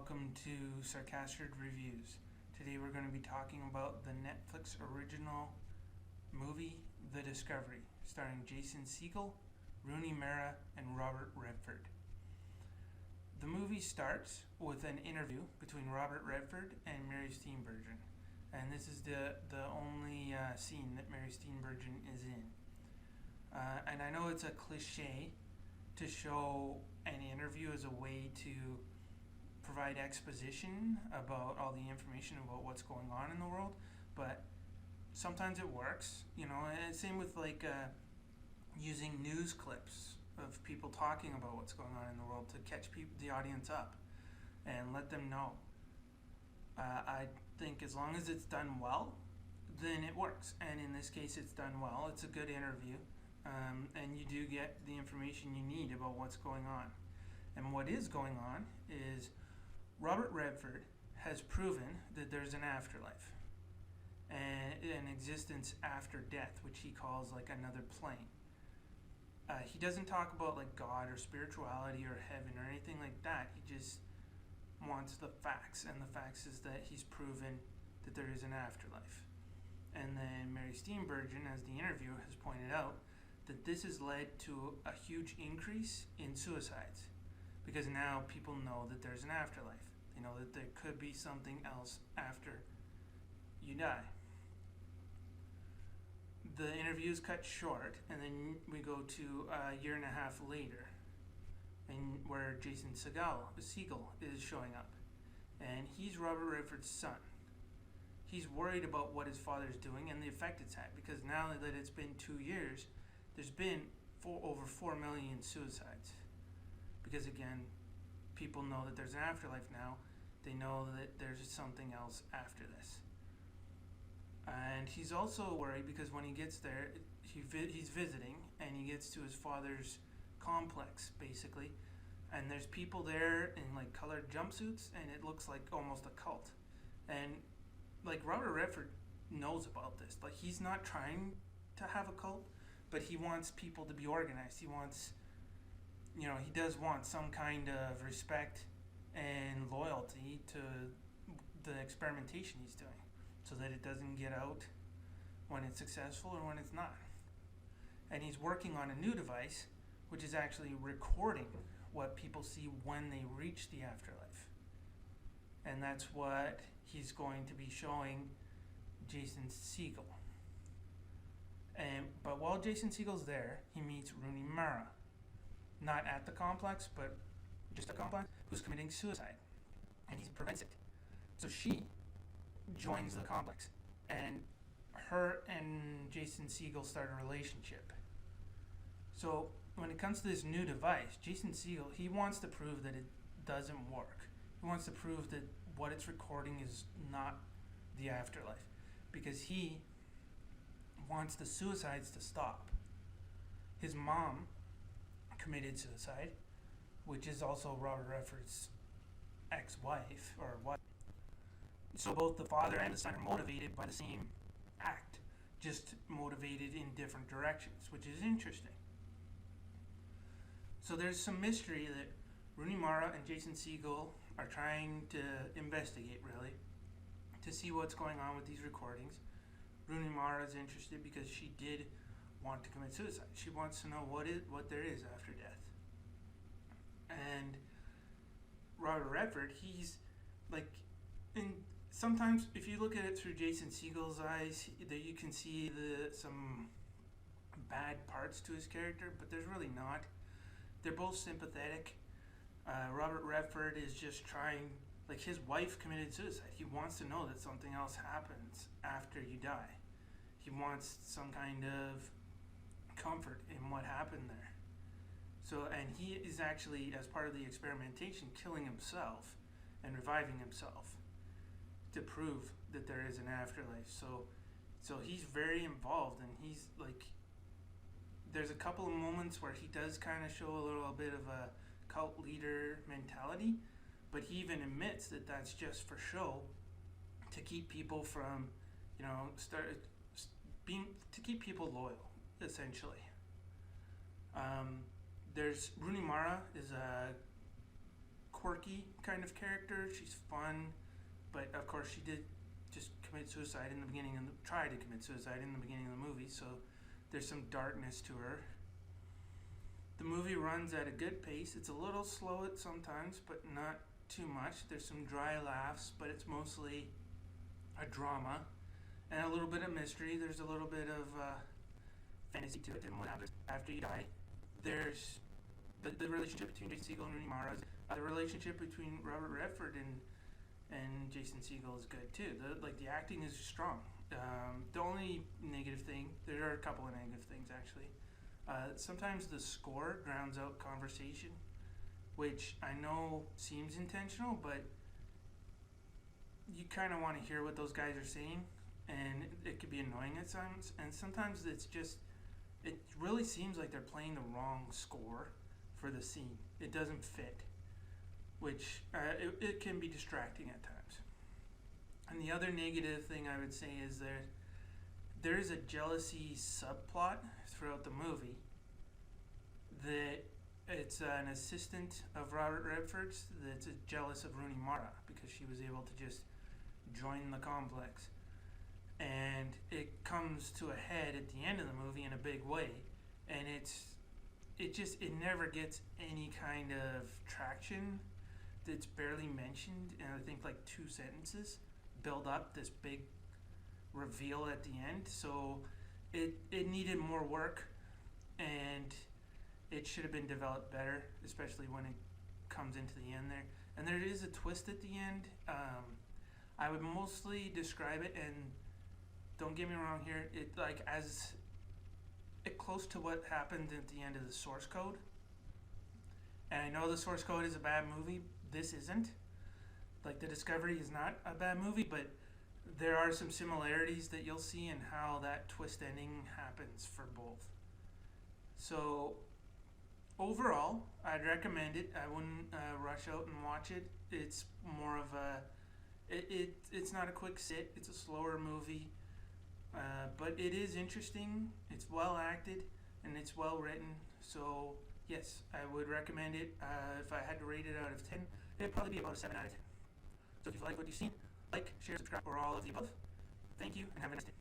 welcome to Sarcastic Reviews. Today we're going to be talking about the Netflix original movie, The Discovery, starring Jason Segel, Rooney Mara, and Robert Redford. The movie starts with an interview between Robert Redford and Mary Steenburgen, and this is the only scene that Mary Steenburgen is in. And I know it's a cliche to show an interview as a way to provide exposition about all the information about what's going on in the world, but sometimes it works, and same with using news clips of people talking about what's going on in the world to catch the audience up and let them know. I think as long as it's done well, then it works, and in this case it's done well. It's a good interview, and you do get the information you need about what's going on. And what is going on is Robert Redford has proven that there's an afterlife and an existence after death, which he calls like another plane. He doesn't talk about like God or spirituality or heaven or anything like that. He just wants the facts, and the facts is that he's proven that there is an afterlife. And then Mary Steenburgen, as the interviewer has pointed out, that this has led to a huge increase in suicides, because now people know that there's an afterlife. They know that there could be something else after you die. The interview is cut short, and then we go to a year and a half later, and where Jason Segel is showing up, and he's Robert Redford's son. He's worried about what his father's doing and the effect it's had, because now that it's been 2 years, there's been over 4 million suicides. Because again, people know that there's an afterlife now. They know that there's something else after this. And he's also worried because when he gets there, he's visiting, and he gets to his father's complex, basically. And there's people there in like colored jumpsuits, and it looks like almost a cult. And like Robert Redford knows about this. Like, he's not trying to have a cult, but he wants people to be organized. He wants, he does want some kind of respect and loyalty to the experimentation he's doing, so that it doesn't get out when it's successful or when it's not. And he's working on a new device, which is actually recording what people see when they reach the afterlife. And that's what he's going to be showing Jason Segel. But while Jason Segel's there, he meets Rooney Mara. Not at the complex, but just a complex, who's committing suicide. And he prevents it. So she joins the complex, and her and Jason Segel start a relationship. So when it comes to this new device, Jason Segel, he wants to prove that it doesn't work. He wants to prove that what it's recording is not the afterlife, because he wants the suicides to stop. His mom committed suicide, which is also Robert Redford's ex-wife or wife. So both the father and the son are motivated by the same act, just motivated in different directions, which is interesting. So there's some mystery that Rooney Mara and Jason Segel are trying to investigate, really, to see what's going on with these recordings. Rooney Mara is interested because she did want to commit suicide. She wants to know what there is after death. And Robert Redford, he's like, sometimes if you look at it through Jason Segel's eyes, that you can see some bad parts to his character, but there's really not. They're both sympathetic. Robert Redford is just trying, like, his wife committed suicide. He wants to know that something else happens after you die. He wants some kind of comfort in what happened there. So, and he is actually, as part of the experimentation, killing himself and reviving himself to prove that there is an afterlife. So he's very involved, and he's like, there's a couple of moments where he does kind of show a little bit of a cult leader mentality, but he even admits that that's just for show, to keep people from, to keep people loyal, essentially. There's Rooney Mara is a quirky quirky kind of character. She's fun, but of course she did just commit suicide in the beginning and try to commit suicide in the beginning of the movie, so there's some darkness to her. The movie runs at a good pace. It's a little slow at sometimes, but not too much. There's some dry laughs, but it's mostly a drama and a little bit of mystery. There's a little bit of fantasy to it and what happens after you die. There's the relationship between Jason Segel and Rooney Mara. The relationship between Robert Redford and Jason Segel is good too. The acting is strong. The only negative thing, there are a couple of negative things actually. Sometimes the score drowns out conversation, which I know seems intentional, but you kind of want to hear what those guys are saying, and it could be annoying at times. And sometimes it really seems like they're playing the wrong score for the scene. It doesn't fit, which it can be distracting at times. And the other negative thing I would say is there is a jealousy subplot throughout the movie that it's an assistant of Robert Redford's that's jealous of Rooney Mara because she was able to just join the complex. And it comes to a head at the end of the movie in a big way, and it never gets any kind of traction. It's barely mentioned, and I think 2 sentences build up this big reveal at the end. So it needed more work, and it should have been developed better, especially when it comes into the end there. And there is a twist at the end. I would mostly describe it, and don't get me wrong here, as close to what happened at the end of the source code. And I know the source code is a bad movie. This isn't. The Discovery is not a bad movie, but there are some similarities that you'll see in how that twist ending happens for both. So overall, I'd recommend it. I wouldn't rush out and watch it. It's more of it's not a quick sit. It's a slower movie. But it is interesting, it's well acted, and it's well written, so yes, I would recommend it. If I had to rate it out of 10, it'd probably be about a 7 out of 10. So if you like what you've seen, like, share, subscribe, or all of the above. Thank you, and have a nice day.